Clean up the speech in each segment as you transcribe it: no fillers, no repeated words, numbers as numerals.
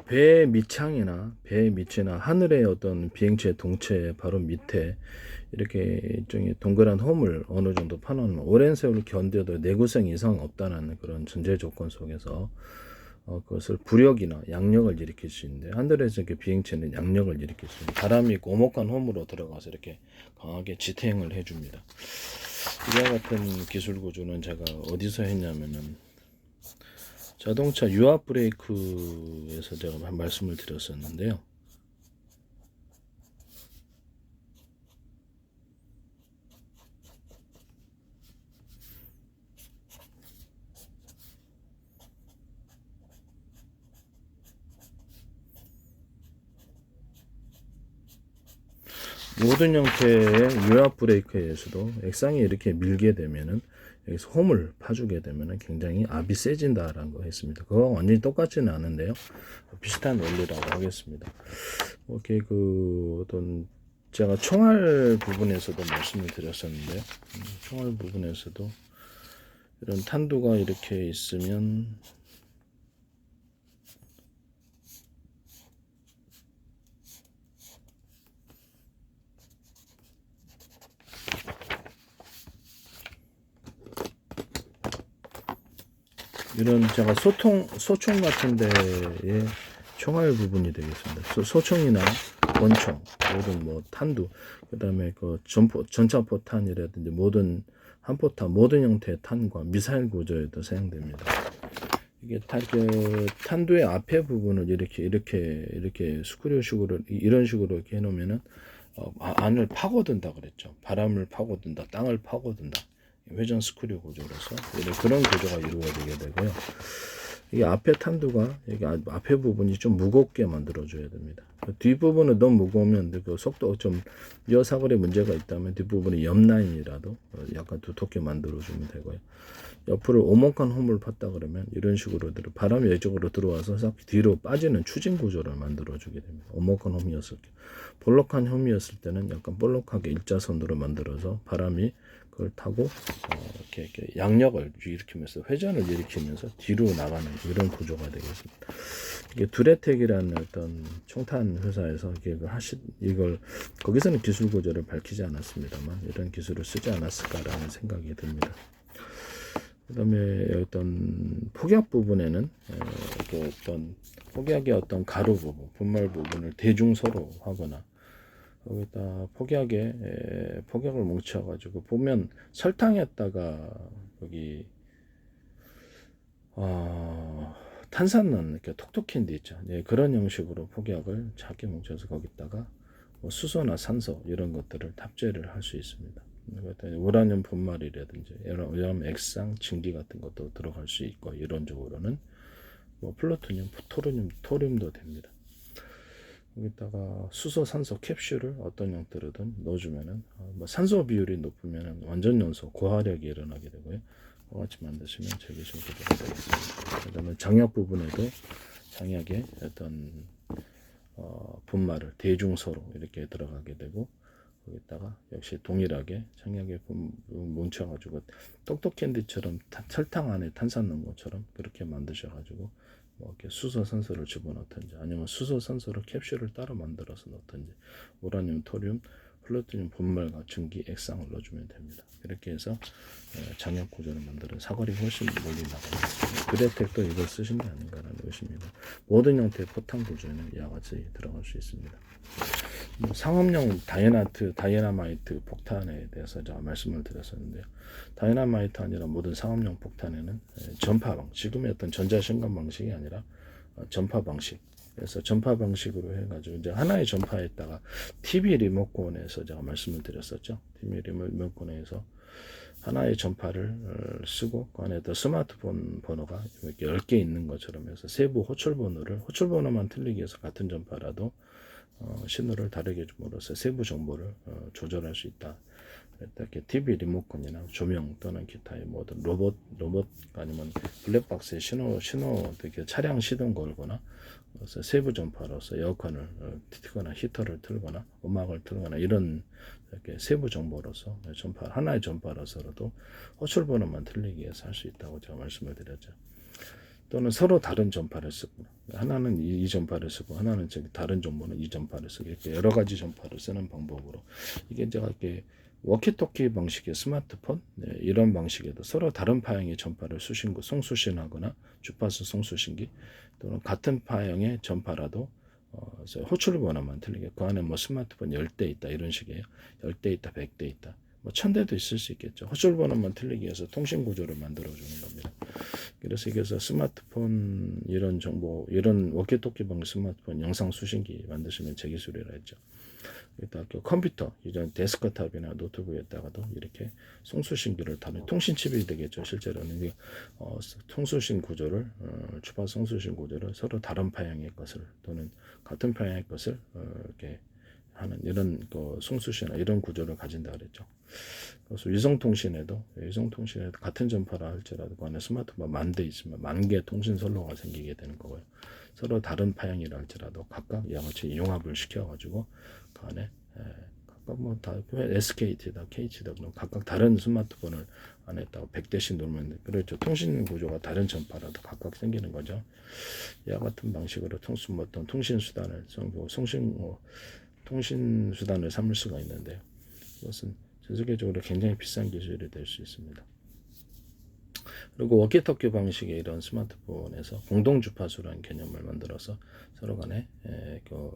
배 밑창이나 배 밑이나 하늘의 어떤 비행체 동체 바로 밑에 이렇게 일종의 동그란 홈을 어느 정도 파놓으면 오랜 세월 견뎌도 내구성 이상 없다는 그런 전제 조건 속에서 그것을 부력이나 양력을 일으킬 수 있는데, 하늘에서 이렇게 비행체는 양력을 일으킬 수 있는 바람이 고목한 홈으로 들어가서 이렇게 강하게 지탱을 해줍니다. 이와 같은 기술 구조는 제가 어디서 했냐면은 자동차 유압 브레이크에서 제가 말씀을 드렸었는데요. 모든 형태의 유압 브레이크에서도 액상이 이렇게 밀게 되면은 여기서 홈을 파주게 되면은 굉장히 압이 세진다라는 거 했습니다. 그거 완전히 똑같지는 않은데요. 비슷한 원리라고 하겠습니다. 오케이, 어떤 제가 총알 부분에서도 말씀을 드렸었는데요. 총알 부분에서도 이런 탄두가 이렇게 있으면 이런 제가 소총 같은 데에 총알 부분이 되겠습니다. 소총이나 권총, 모든 뭐 탄두, 그 다음에 그 전차포탄이라든지 모든 한포탄, 모든 형태의 탄과 미사일 구조에도 사용됩니다. 이게 탄두의 앞에 부분을 이렇게 스크류식으로 이런 식으로 이렇게 해놓으면은 안을 파고든다 그랬죠. 바람을 파고든다, 땅을 파고든다. 회전 스크류 구조로서 그런 구조가 이루어지게 되고요. 이게 앞에 탄두가 여기 앞에 부분이 좀 무겁게 만들어줘야 됩니다. 뒷부분은 너무 무거우면 그 속도 좀 여사거리 문제가 있다면 뒷부분이 옆라인이라도 약간 두텁게 만들어주면 되고요. 옆으로 오목한 홈을 팠다 그러면 이런 식으로 바람이 이쪽으로 들어와서 싹 뒤로 빠지는 추진 구조를 만들어주게 됩니다. 오목한 홈이었을 때, 볼록한 홈이었을 때는 약간 볼록하게 일자선으로 만들어서 바람이 그걸 타고 이렇게 양력을 일으키면서 회전을 일으키면서 뒤로 나가는 이런 구조가 되겠습니다. 이게 두레텍이라는 어떤 총탄 회사에서 이걸 거기서는 기술 구조를 밝히지 않았습니다만 이런 기술을 쓰지 않았을까라는 생각이 듭니다. 그다음에 어떤 폭약 부분에는 어떤 폭약의 어떤 가로 부분, 분말 부분을 대중소로 하거나 거기다 폭약을 뭉쳐가지고 보면 설탕에다가 여기 탄산 넣는 이렇게 톡톡캔디 있죠. 예, 그런 형식으로 폭약을 작게 뭉쳐서 거기다가 뭐 수소나 산소 이런 것들을 탑재를 할 수 있습니다. 우라늄 분말이라든지 이런 액상, 증기 같은 것도 들어갈 수 있고, 이론적으로는 뭐 플루토늄, 토륨도 됩니다. 여기다가 수소, 산소 캡슐을 어떤 형태로든 넣어주면은 뭐 산소 비율이 높으면 완전 연소, 고화력이 일어나게 되고요. 같이 만드시면 제기술 구조가 되겠습니다. 그다음에 장약 부분에도 장약에 어떤 분말을 대중소로 이렇게 들어가게 되고, 거기다가 역시 동일하게 장약에 뭉쳐가지고 똑똑캔디처럼 설탕 안에 탄산 넣은 것처럼 그렇게 만드셔가지고 뭐 이렇게 수소 산소를 집어넣든지 아니면 수소 산소를 캡슐을 따로 만들어서 넣든지 우라늄, 토륨, 플루토늄 분말과 증기, 액상을 넣어주면 됩니다. 이렇게 해서 장약 구조를 만들어 사거리 훨씬 멀리 나갑니다. 그래텍도 이걸 쓰신 게 아닌가라는 의심입니다. 모든 형태의 포탄 구조에는 이와 같이 들어갈 수 있습니다. 상업용 다이너마이트 폭탄에 대해서 제가 말씀을 드렸었는데요. 다이너마이트 아니라 모든 상업용 폭탄에는 지금의 어떤 전자신간 방식이 아니라 전파 방식. 그래서 전파 방식으로 해가지고 이제 하나의 전파에다가 TV 리모컨에서 제가 말씀을 드렸었죠. TV 리모컨에서 하나의 전파를 쓰고 그 안에 스마트폰 번호가 이렇게 10개 있는 것처럼 해서 세부 호출번호만 틀리기 위해서 같은 전파라도 신호를 다르게 줌으로써 세부 정보를 조절할 수 있다. 이렇게 TV 리모컨이나 조명 또는 기타의 모든 로봇 아니면 블랙박스에 신호 이렇게 차량 시동 걸거나 그래서 세부 전파로서 에어컨을 트거나 히터를 틀거나 음악을 틀거나 이런 이렇게 세부 정보로서 하나의 전파로서라도 호출번호만 틀리기 위해서 할 수 있다고 제가 말씀을 드렸죠. 또는 서로 다른 전파를 쓰고, 하나는 이 전파를 쓰고 하나는 저기 다른 정보는 이 전파를 쓰고, 이렇게 여러 가지 전파를 쓰는 방법으로, 이게 제가 이렇게 워키토키 방식의 스마트폰, 이런 방식에도 서로 다른 파형의 전파를 송수신하거나 주파수 송수신기, 또는 같은 파형의 전파라도 호출 번호만 틀리게, 그 안에 뭐 스마트폰 10대 있다 이런 식이에요. 10대 있다, 100대 있다, 뭐 1000대도 있을 수 있겠죠. 호출 번호만 틀리기 위해서 통신 구조를 만들어 주는 겁니다. 그래서 이게서 스마트폰 이런 정보, 이런 워키토키 방식 스마트폰 영상 수신기 만드시면 제 기술이라 했죠. 일단 컴퓨터, 이전 데스크탑이나 노트북에다가도 이렇게 송수신기를 다룬 통신칩이 되겠죠. 실제로는 통수신 구조를, 주파수 송수신 구조를 서로 다른 파형의 것을 또는 같은 파형의 것을 이렇게 하는 이런 송수신 이런 구조를 가진다 그랬죠. 그래서 위성통신에도 같은 전파라 할지라도 그 안에 스마트폰 10,000대 있으면 10,000개 통신 선로가 생기게 되는 거고요. 서로 다른 파형이라 할지라도 각각 양같이 융합을 시켜가지고 그 안에 각각 뭐 다 SKT다, KT다, 각각 다른 스마트폰을 안에다가 100대씩 놓으면 그렇죠. 통신 구조가 다른 전파라도 각각 생기는 거죠. 이와 같은 방식으로 어떤 통신 수단을 통신 수단을 삼을 수가 있는데요. 이것은 전 세계적으로 굉장히 비싼 기술이 될 수 있습니다. 그리고 워키토키 방식의 이런 스마트폰에서 공동 주파수라는 개념을 만들어서 서로 간에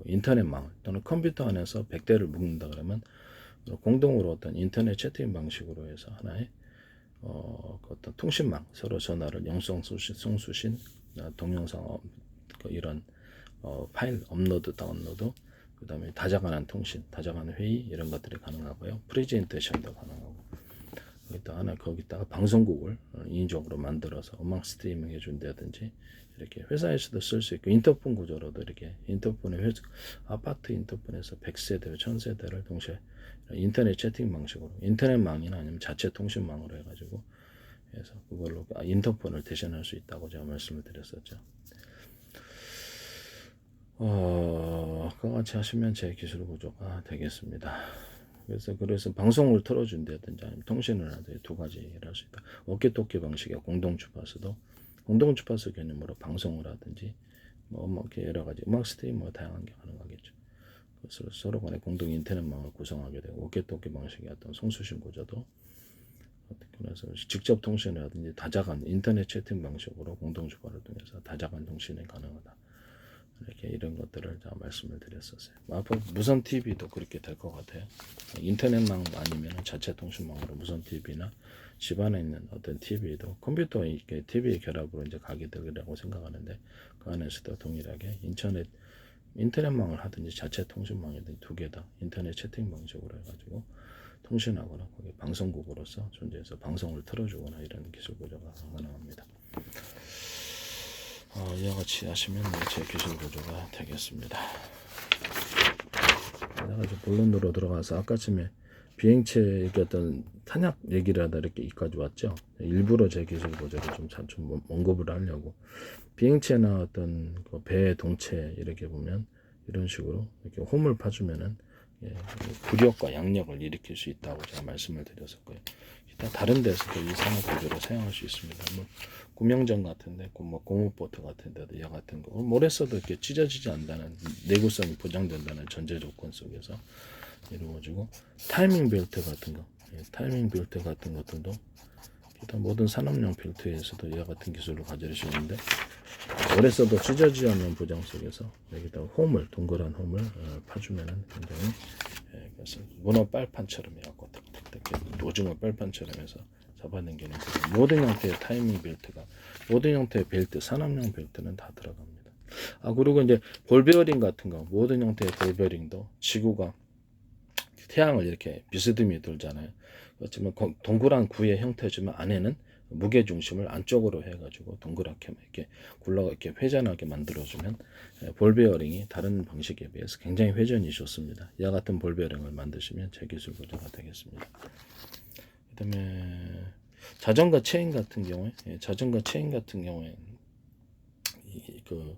인터넷망 또는 컴퓨터 안에서 100대를 묶는다 그러면 공동으로 어떤 인터넷 채팅 방식으로 해서 하나의 어떤 통신망, 서로 전화를 영상 송수신, 동영상 이런 파일 업로드, 다운로드, 그 다음에 다자간한 통신, 다자간 회의 이런 것들이 가능하고요. 프레젠테이션도 가능하고, 거기다가 방송국을 인위적으로 만들어서 음악 스트리밍 해준다든지, 이렇게 회사에서도 쓸 수 있고, 인터폰 구조로도 이렇게 아파트 인터폰에서 100세대, 1000세대를 동시에 인터넷 채팅 방식으로, 인터넷망이나 아니면 자체 통신망으로 해가지고 해서 그걸로 인터폰을 대신할 수 있다고 제가 말씀을 드렸었죠. 그와 같이 하시면 제 기술 구조가 되겠습니다. 그래서 방송을 틀어준다든지 아니면 통신을 하든지 두 가지를 할 수 있다. 워키토키 방식의 공동주파수도 공동주파수 개념으로 방송을 하든지 뭐 이렇게 여러 가지 음악 스트리밍 다양한 게 가능하겠죠. 그래서 서로 간에 공동 인터넷망을 구성하게 되고, 워키토키 방식의 어떤 송수신 구조도 그래서 직접 통신을 하든지 다자간 인터넷 채팅 방식으로 공동주파를 통해서 다자간 통신이 가능하다. 이렇게 이런 것들을 제가 말씀을 드렸었어요. 앞으로 무선 TV도 그렇게 될 것 같아요. 인터넷망 아니면 자체 통신망으로 무선 TV나 집안에 있는 어떤 TV도 컴퓨터 이렇게 TV 결합으로 이제 가게 되리라고 생각하는데, 그 안에서도 동일하게 인터넷망을 하든지 자체 통신망이든지 두 개 다 인터넷 채팅 방식으로 해가지고 통신하거나 거기 방송국으로서 존재해서 방송을 틀어주거나 이런 기술 구조가 가능합니다. 이와 같이 하시면 제 기술 구조가 되겠습니다. 내가 좀 본론으로 들어가서 아까쯤에 비행체 어떤 탄약 얘기를 하다 이렇게 이까지 왔죠. 일부러 제 기술 구조를 좀 언급을 하려고, 비행체나 어떤 배 동체 이렇게 보면 이런 식으로 이렇게 홈을 파주면은 부력과 양력을 일으킬 수 있다고 제가 말씀을 드렸었고요. 다른 데서도 이 산업 구조를 사용할 수 있습니다. 뭐 구명정 같은데, 뭐 고무보트 같은데도 이와 같은 거 모래써도 이렇게 찢어지지 않는다는, 내구성이 보장된다는 전제 조건 속에서 이루어지고, 타이밍 벨트 같은 거, 타이밍 벨트 같은 것들도 일단 모든 산업용 벨트에서도 이와 같은 기술을 가질 수 있는데, 오래 써도 찢어지지 않는 보장 속에서 여기다 동그란 홈을 파주면은 굉장히, 그래서 문어 빨판처럼 해갖고 탁탁탁 오징어 빨판처럼 해서 잡아당기는 모든 형태의 타이밍 벨트가, 모든 형태의 벨트, 산업용 벨트는 다 들어갑니다. 그리고 이제 볼 베어링 같은 거, 모든 형태의 볼 베어링도 지구가 태양을 이렇게 비스듬히 돌잖아요. 그렇지만 동그란 구의 형태지만 안에는 무게 중심을 안쪽으로 해가지고 동그랗게 이렇게 이렇게 회전하게 만들어주면 볼 베어링이 다른 방식에 비해서 굉장히 회전이 좋습니다. 이와 같은 볼 베어링을 만드시면 제 기술 구조가 되겠습니다. 그다음에 자전거 체인 같은 경우에, 그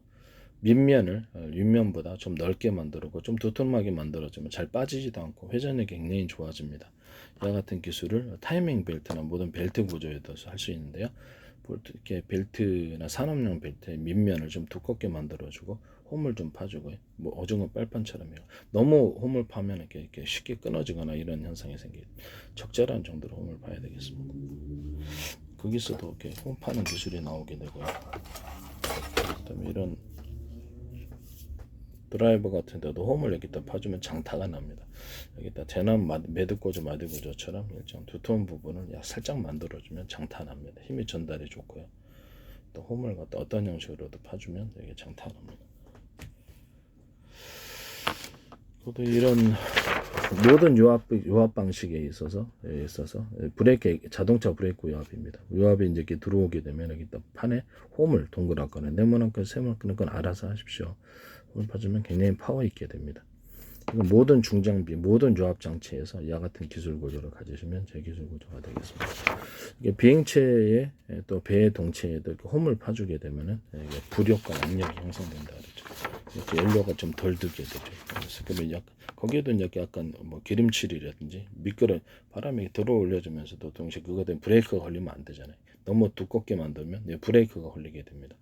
밑면을 윗면보다 좀 넓게 만들고 좀 두툼하게 만들어주면 잘 빠지지도 않고 회전력이 굉장히 좋아집니다. 이와 같은 기술을 타이밍 벨트나 모든 벨트 구조에도 할 수 있는데요. 이렇게 벨트나 산업용 벨트의 밑면을 좀 두껍게 만들어주고 홈을 좀 파주고요. 뭐 오징어 빨판처럼요. 너무 홈을 파면 이렇게 쉽게 끊어지거나 이런 현상이 생기. 적절한 정도로 홈을 파야 되겠습니다. 거기서도 이렇게 홈 파는 기술이 나오게 되고요. 그다음에 이런 드라이버 같은 데도 홈을 여기다 파주면 장타가 납니다. 여기다 대남 매듭고조 마디고조처럼 일정 두터운 부분을 살짝 만들어주면 장타 납니다. 힘이 전달이 좋고요. 또 홈을 갖다 어떤 형식으로도 파주면 여기 장타 납니다. 또 이런 모든 유압 방식에 있어서 브레이크, 자동차 브레이크 유압입니다. 유압이 이제 이렇게 들어오게 되면 여기다 판에 홈을 동그랗거나 네모나거나 세모나거나 건 알아서 하십시오. 홈을 파주면 굉장히 파워 있게 됩니다. 이건 모든 중장비, 모든 유압 장치에서 이와 같은 기술 구조를 가지시면 제 기술 구조가 되겠습니다. 이게 비행체에 또 배의 동체에도 이렇게 홈을 파주게 되면은 이게 부력과 압력이 형성된다 그러죠. 이렇게 연료가 좀 덜 들게 되죠. 그래서 그러면 거기에도 약간 뭐 기름칠이라든지 미끄러 바람이 들어올려주면서도 동시에 그거에 브레이크가 걸리면 안 되잖아요. 너무 두껍게 만들면 브레이크가 걸리게 됩니다.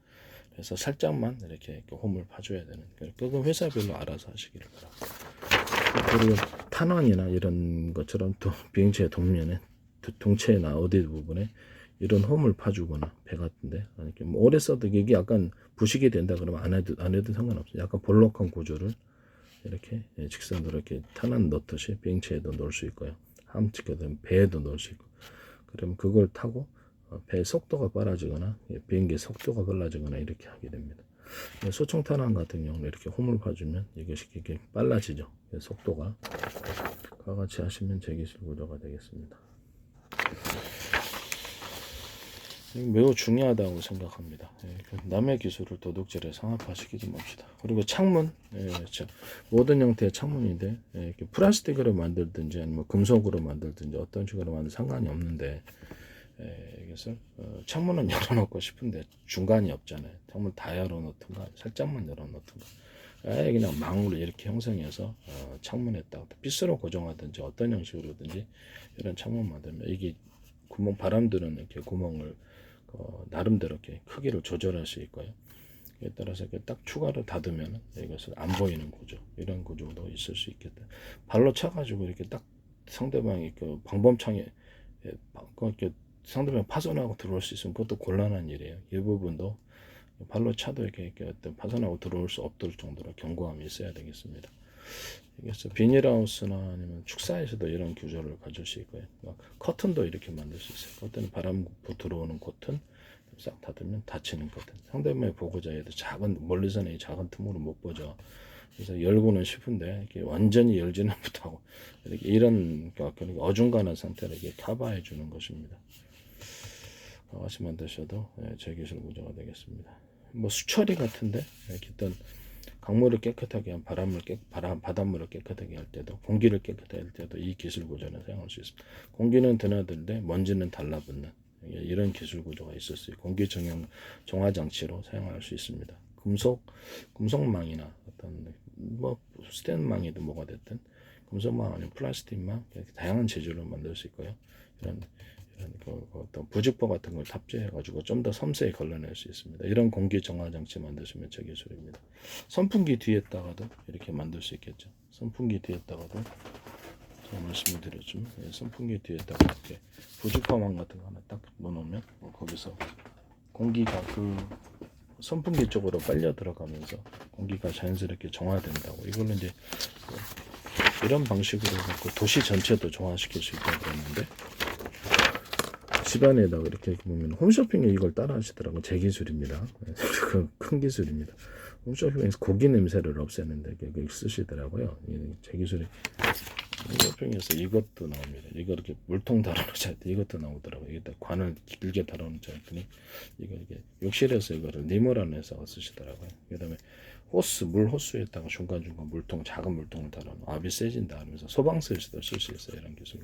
그래서 살짝만 이렇게 홈을 파줘야 되는. 그건 회사별로 알아서 하시기를 바랍니다. 그리고 탄환이나 이런 것처럼 또 비행체의 동면에 동체나 어디 부분에 이런 홈을 파주거나 배 같은데 이렇게 뭐 오래 써도 이게 약간 부식이 된다 그러면 안 해도 상관없어요. 약간 볼록한 구조를 이렇게 직선으로 이렇게 탄환 넣듯이 비행체에도 넣을 수 있고요. 함측에도 배에도 넣을 수 있고. 그러면 그걸 타고 배 속도가 빨라지거나 비행기 속도가 빨라지거나 이렇게 하게 됩니다. 소총 탄환 같은 경우는 이렇게 홈을 파주면 이것이 이렇게 빨라지죠. 속도가. 그와 같이 하시면 제기술 구조가 되겠습니다. 매우 중요하다고 생각합니다. 남의 기술을 도둑질에 상합화시키지 맙시다. 그리고 창문, 모든 형태의 창문인데 이렇게 플라스틱으로 만들든지 아니면 금속으로 만들든지 어떤 식으로 만든 상관이 없는데 이것을 창문은 열어놓고 싶은데 중간이 없잖아요. 창문 다 열어놓든가 살짝만 열어놓든가 아예 그냥 망으로 이렇게 형성해서 창문에다가 빗으로 고정하든지 어떤 형식으로든지 이런 창문 만들면 이게 구멍 바람 드는 이렇게 구멍을 나름대로 이렇게 크기를 조절할 수 있고요. 이에 따라서 이렇게 딱 추가로 닫으면 이것을 안 보이는 구조, 이런 구조도 있을 수 있겠다. 발로 차가지고 이렇게 딱 상대방이 그 방범창에 이렇게 상대방 파손하고 들어올 수 있으면 그것도 곤란한 일이에요. 이 부분도 발로 차도 이렇게 어떤 파손하고 들어올 수 없을 정도로 경고함이 있어야 되겠습니다. 그래서 비닐하우스나 아니면 축사에서도 이런 구조를 가질 수 있고요. 커튼도 이렇게 만들 수 있어요. 커튼은 바람 들어오는 커튼 싹 닫으면 닫히는 커튼. 상대방의 보고자에도 멀리서는 이 작은 틈으로 못 보죠. 그래서 열고는 싶은데 이렇게 완전히 열지는 못하고 이런 어중간한 상태를 이렇게 커버해 주는 것입니다. 같이 만드셔도 제 기술 구조가 되겠습니다. 뭐 수처리 같은데 이렇게 어떤 강물을 깨끗하게 한 바닷물을 깨끗하게 할 때도 공기를 깨끗하게 할 때도 이 기술 구조는 사용할 수 있습니다. 공기는 드나들되 먼지는 달라붙는 이런 기술 구조가 있을 수 있고 공기 정화 장치로 사용할 수 있습니다. 금속망이나 어떤 뭐 스텐망이든 뭐가 됐든 금속망 아니면 플라스틱망 다양한 재질로 만들 수 있고요. 이런 어떤 부직포 같은 걸 탑재해가지고 좀 더 섬세히 걸러낼 수 있습니다. 이런 공기 정화 장치 만드시면 제 기술입니다. 선풍기 뒤에다가도 이렇게 만들 수 있겠죠. 선풍기 뒤에다가도 제가 말씀을 드렸죠. 선풍기 뒤에다가 이렇게 부직포망 같은 거 하나 딱 넣어놓으면 거기서 공기가 그 선풍기 쪽으로 빨려 들어가면서 공기가 자연스럽게 정화된다고. 이걸로 이제 이런 방식으로 도시 전체도 정화시킬 수 있다고 그랬는데. 집안에다가 이렇게 보면 홈쇼핑에 이걸 따라 하시더라고요. 제 기술입니다. 큰 기술입니다. 홈쇼핑에서 고기 냄새를 없애는데 쓰시더라고요. 제 기술이 홈쇼핑에서 이것도 나옵니다. 이거 이렇게 물통 달아놓자 이것도 나오더라고요. 여기다 관을 길게 달아놓자 했더니 이게 욕실에서 이거를 니모란에서 쓰시더라고요. 그다음에 물 호스에다가 중간중간 물통, 작은 물통을 달아놓은 압이 세진다 하면서 소방서에서도 쓸 수 있어요. 이런 기술.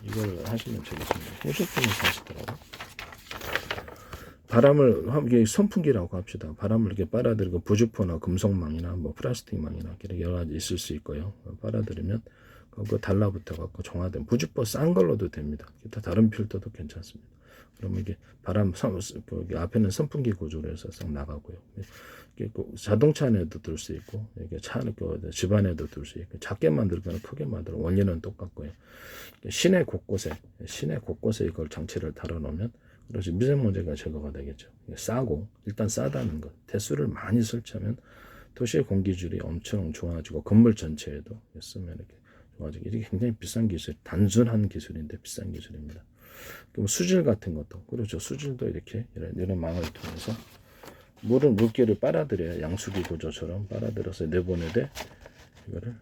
이걸 하시면 되겠습니다. 홈쇼핑에서 하시더라고요. 바람을 이게 선풍기라고 합시다. 바람을 이렇게 빨아들이고 부직포나 금속망이나 뭐 플라스틱망이나 이렇게 여러 가지 있을 수 있고요. 빨아들이면 그거 달라붙어 갖고 정화된 부직포 싼 걸로도 됩니다. 기타 다른 필터도 괜찮습니다. 그러면 이게 앞에는 선풍기 구조로 해서 싹 나가고요. 이게 자동차 안에도 둘 수 있고, 이게 차 안에 집 안에도 둘 수 있고, 작게 만들거나 크게 만들어 원리는 똑같고요. 시내 곳곳에 이걸 장치를 달아놓으면 그렇지 미세먼지가 제거가 되겠죠. 싸고 일단 싸다는 것. 대수를 많이 설치하면 도시의 공기질이 엄청 좋아지고 건물 전체에도 쓰면 이렇게 좋아지고 이게 굉장히 비싼 기술, 단순한 기술인데 비싼 기술입니다. 그럼 수질 같은 것도 그렇죠. 수질도 이렇게 이런 망을 통해서 물기를 빨아들여야 양수기 구조처럼 빨아들여서 내보내되 이거를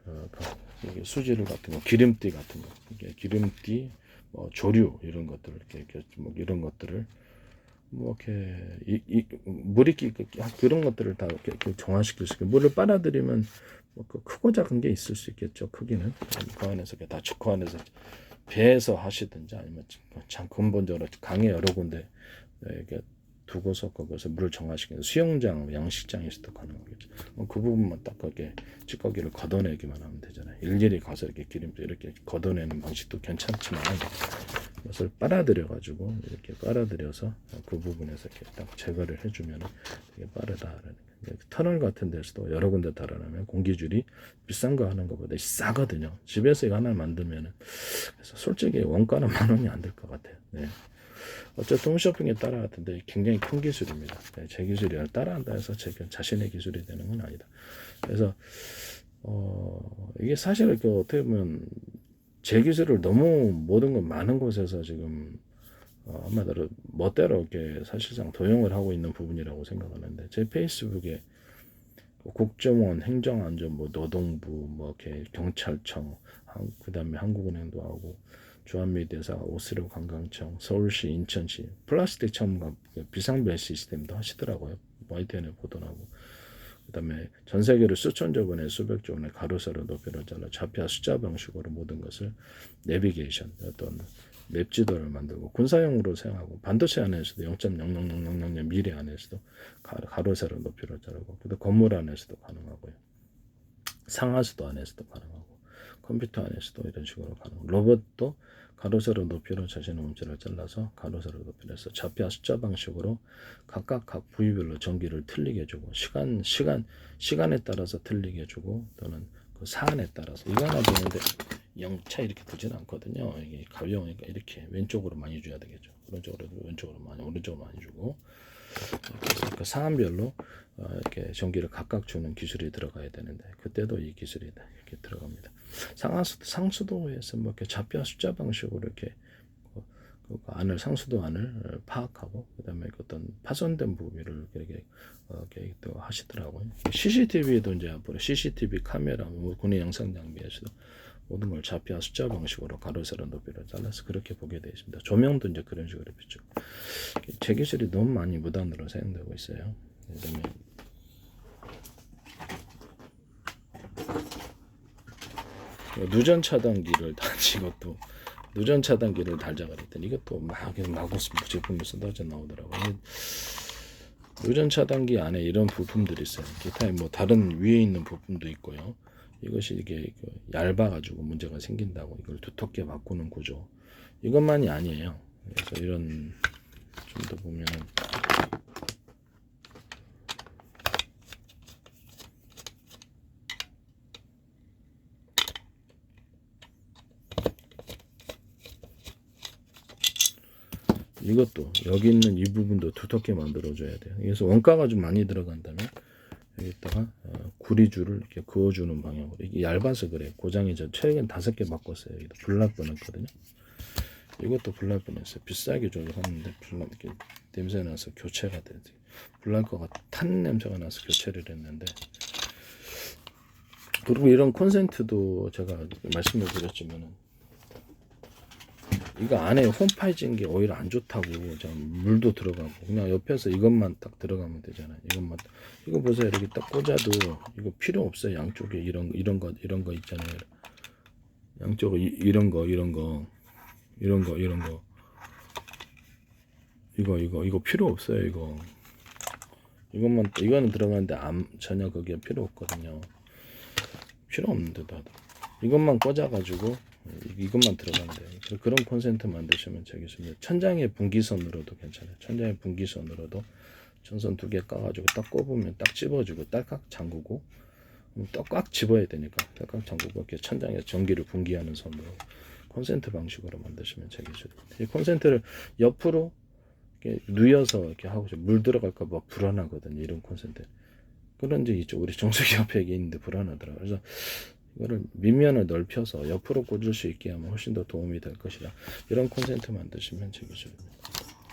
이게 수질 같은 거, 기름띠 같은 거, 이게 기름띠, 뭐 조류 이런 것들 이렇게 뭐 이런 것들을 뭐 이렇게 물이 그런 것들을 다 이렇게 정화시킬 수 있게 물을 빨아들이면 뭐 크고 작은 게 있을 수 있겠죠. 크기는 그 안에서 다 그 안에서 배에서 하시든지 아니면 참 근본적으로 강에 여러 군데 이렇게 두고서 거기서 물을 정화시키는 수영장, 양식장에서도 가능하겠죠. 그 부분만 딱 그렇게 찌꺼기를 걷어내기만 하면 되잖아요. 일일이 가서 이렇게 기름도 이렇게 걷어내는 방식도 괜찮지만 이것을 빨아들여 가지고 이렇게 빨아들여서 그 부분에서 이렇게 딱 제거를 해주면 되게 빠르다라는. 터널 같은 데서도 여러 군데 달아나면 공기줄이 비싼 거 하는 것보다 싸거든요. 집에서 이거 하나 만들면은 그래서 솔직히 원가는 10,000원이 안 될 것 같아요. 네. 어쨌든 홈쇼핑에 따라갔는데 굉장히 큰 기술입니다. 네, 제 기술이 따라한다 해서 제 자신의 기술이 되는 건 아니다. 그래서 이게 사실 이렇게 어떻게 보면 제 기술을 너무 모든 것 많은 곳에서 지금 아마도 멋대로 이렇게 사실상 도용을 하고 있는 부분이라고 생각하는데 제 페이스북에 국정원, 행정안전부, 노동부, 뭐 이렇게 경찰청, 그다음에 한국은행도 하고 주한미대사, 오스로 관광청, 서울시, 인천시 플라스틱 첨가 비상벨 시스템도 하시더라고요. YTN에 보도하고 그다음에 전 세계를 수천조 번에 수백조 번에 가로세로 높이로 잘라 좌표 숫자 방식으로 모든 것을 내비게이션 어떤 맵 지도를 만들고 군사용으로 사용하고 반도체 안에서도 0.000000 미리 안에서도 가로세로 높이로 자르고 그다음 건물 안에서도 가능하고요. 상하수도 안에서도 가능하고 컴퓨터 안에서도 이런 식으로 가능하고 로봇도 가로세로 높이로 자신의 몸체를 잘라서 가로세로 높이로 해서 좌표 숫자 방식으로 각각 각 부위별로 전기를 틀리게 해주고 시간에 따라서 틀리게 해주고 또는 그 사안에 따라서 이거 하나 보는데 영차 이렇게 되진 않거든요. 이게 가벼우니까 이렇게 왼쪽으로 많이 줘야 되겠죠. 오른쪽으로 왼쪽으로 많이 오른쪽으로 많이 주고 그 사안별로 이렇게 전기를 각각 주는 기술이 들어가야 되는데 그때도 이 기술이 이렇게 들어갑니다. 상수도에서 뭐 이렇게 좌표 숫자 방식으로 이렇게 그 안을 상수도 안을 파악하고 그다음에 어떤 파손된 부위를 이렇게 또 하시더라고요. CCTV도 이제 앞으로 CCTV 카메라, 뭐 군의 영상 장비에서도 모든 걸 좌표 숫자 방식으로 가로세로 높이로 잘라서 그렇게 보게 되어 있습니다. 조명도 이제 그런 식으로 비추고 제 기술이 너무 많이 무단으로 사용되고 있어요. 그다음에 누전 차단기를 이것도 누전 차단기를 달자 그랬더니 이것도 막 제품이 쏟아져 나오더라고요. 누전 차단기 안에 이런 부품들이 있어요. 기타 뭐 다른 위에 있는 부품도 있고요. 이것이 이게 얇아가지고 문제가 생긴다고 이걸 두텁게 바꾸는 구조. 이것만이 아니에요. 그래서 이런 좀 더 보면은 이것도 여기 있는 이 부분도 두텁게 만들어줘야 돼요. 그래서 원가가 좀 많이 들어간다면 여기다가 구리줄을 이렇게 그어주는 방향으로 이게 얇아서 그래. 고장이 최근 5개 바꿨어요. 여기도 불날 뻔했거든요. 이것도 불날 뻔했어요. 비싸게 줘서 샀는데 이렇게 냄새 나서 교체가 되지. 불날 것 같아. 탄 냄새가 나서 교체를 했는데 그리고 이런 콘센트도 제가 말씀을 드렸지만은 이거 안에 홈파이진 게 오히려 안 좋다고 물도 들어가고 그냥 옆에서 이것만 딱 들어가면 되잖아요. 이거 보세요. 이렇게 딱 꽂아도 이거 필요 없어요. 양쪽에 이런 거 있잖아요. 양쪽에 이런 거 이거 필요 없어요. 이거는 들어가는데 전혀 그게 필요 없거든요. 필요 없는데도 이것만 꽂아가지고 이것만 들어가면 돼요. 그런 콘센트 만드시면 제 기술입니다. 천장에 분기선으로도 괜찮아요. 천장에 분기선으로도 전선 2개 까가지고 딱 꼽으면 딱 집어주고 딸깍 잠그고 꽉 집어야 되니까 딸깍 잠그고 이렇게 천장에 전기를 분기하는 선으로 콘센트 방식으로 만드시면 제 기술입니다. 이 콘센트를 옆으로 이렇게 누여서 이렇게 하고 물 들어갈까 봐 불안하거든요. 이런 콘센트. 그런 게 있죠. 우리 정수기 옆에 있는데 불안하더라고요. 그래서 이거를 밑면을 넓혀서 옆으로 꽂을 수 있게 하면 훨씬 더 도움이 될 것이다. 이런 콘센트 만드시면 제 기술입니다.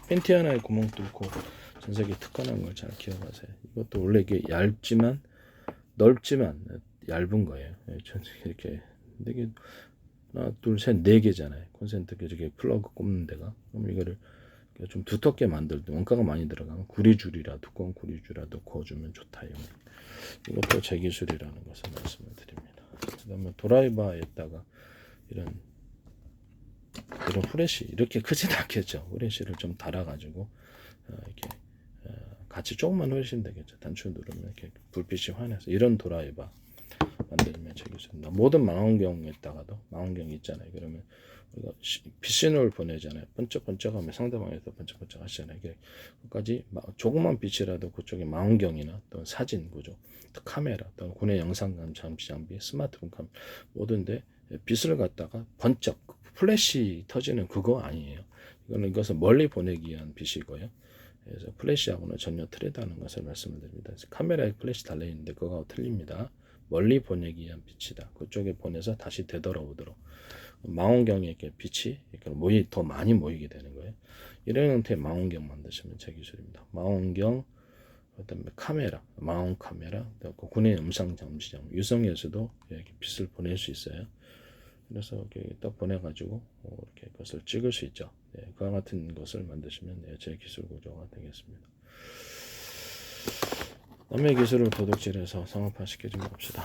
팬티 하나에 구멍 뚫고 전세기 특허난 걸 잘 기억하세요. 이것도 원래 이게 얇지만 넓지만 얇은 거예요. 이렇게 이게 하나, 둘, 셋, 네 개잖아요. 콘센트 이렇게 플러그 꼽는 데가. 그럼 이거를 좀 두텁게 만들 때 원가가 많이 들어가면 구리줄이라 두꺼운 구리줄이라도 그어주면 좋다요. 이것도 제 기술이라는 것을 말씀을 드립니다. 그다음에 드라이버에다가 이런 후레쉬 이렇게 크진 않겠죠. 후레쉬를 좀 달아가지고 이렇게 같이 조금만 후레쉬면 되겠죠. 단추 누르면 이렇게 불빛이 환해서 이런 드라이버 만들면 제 기술입니다. 모든 망원경에다가도 망원경 있잖아요. 그러면 우리가 빛신호를 보내잖아요. 번쩍번쩍하면 상대방에서 번쩍번쩍 하시잖아요. 그까지 조그만 빛이라도 그쪽에 망원경이나 또는 사진 구조, 또 카메라, 또는 군의 영상감 장비, 스마트폰 카메라 모든데 빛을 갖다가 번쩍 플래시 터지는 그거 아니에요. 이것은 멀리 보내기 위한 빛이고요. 그래서 플래시하고는 전혀 틀리다는 것을 말씀을 드립니다. 카메라에 플래시 달려 있는데 그거하고 틀립니다. 멀리 보내기 위한 빛이다. 그쪽에 보내서 다시 되돌아오도록 망원경에 이렇게 빛이 이렇게 더 많이 모이게 되는 거예요. 이런 형태의 망원경 만드시면 제 기술입니다. 망원경, 그다음에 카메라, 망원 카메라, 군의 음성 잠시장, 유성에서도 이렇게 빛을 보낼 수 있어요. 그래서 이렇게 딱 보내가지고 이렇게 것을 찍을 수 있죠. 네, 그와 같은 것을 만드시면 제 기술 구조가 되겠습니다. 남의 기술을 도둑질해서 상업화 시키지 맙시다.